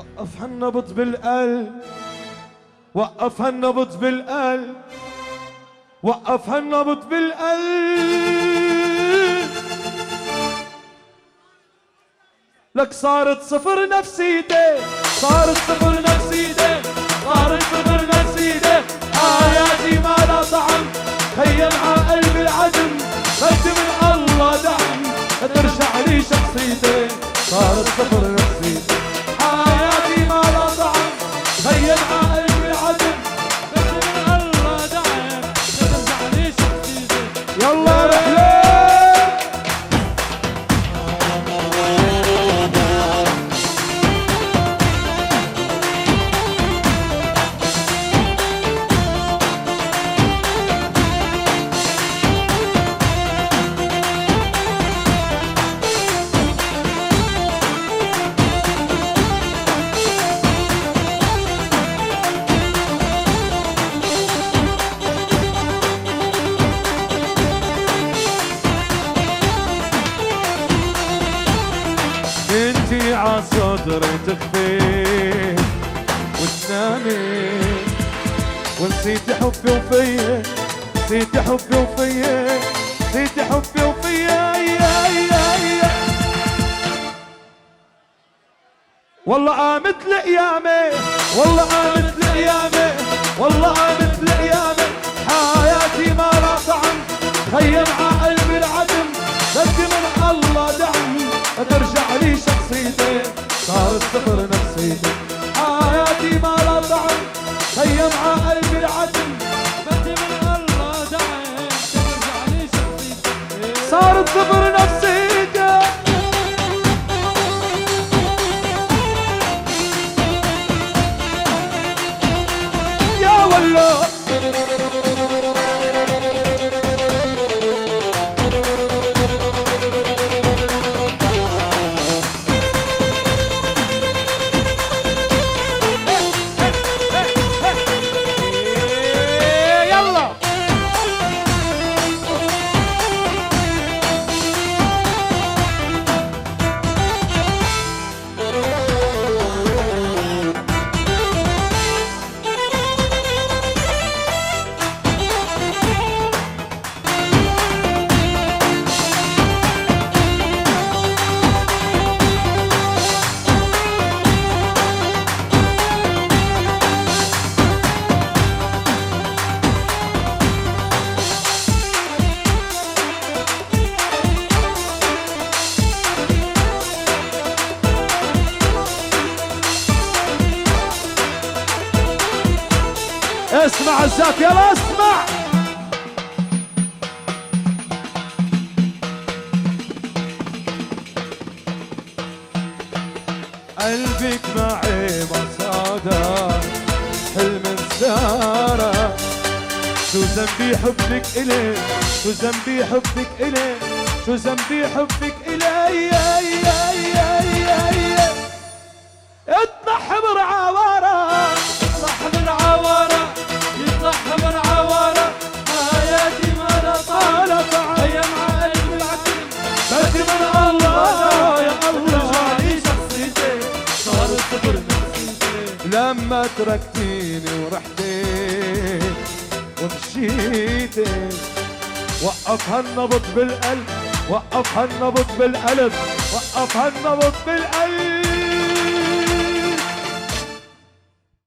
وقف هالنبض بالقلب، وقف هالنبض بالقلب، وقف هالنبض بالقلب. لك صارت صفر نفسيتي، صارت صفر نفسيتي، صارت صفر نفسيتي. حياتي ما لا طعم، خيل ع قلبي العدم، بدي من الله دعم ترجع لي شخصيتي. صارت صفر نفسيتي، حياتي ما لا طعم، خيل ع قلبي العدم، بدي من الله دعم ترجع لي شخصيتي. يلا رحلة انتي عالصدر تخفي وتنامي، ونسيتي حبي وفيا، نسيتي حبي وفيا، نسيتي حبي وفيا. والله قامت الايامي، والله قامت الايامي، والله قامت الايامي. حياتي ما لا طعم، خيم ع قلبي العدم، بدي من الله دعم ترجع لي شخصيتي. صارت صفر نفسيتي، حياتي ما لا طعم، خيم ع قلبي العدم، بدي من الله دعم ترجع لي شخصيتي. صارت صفر نفسيتي. يا والله اسمع الزاف، يلا اسمع. قلبك معي ما صادر حلم انسارة، شو ذنبي حبك إلي، شو ذنبي حبك إلي، شو ذنبي حبك إلي. اطلع من عوارة، اطلع من عوارة، يطلع من عوارة. حياتي ما لا طالت، هي مع قلبي العدم، بدي من الله يا الله ترجع لي شخصيتي. صارت صفر نفسيتي لما تركتيني ورحتي ومشيتي. وقف هالنبض بالقلب، وقف هالنبض بالقلب، وقف هالنبض بالقلب.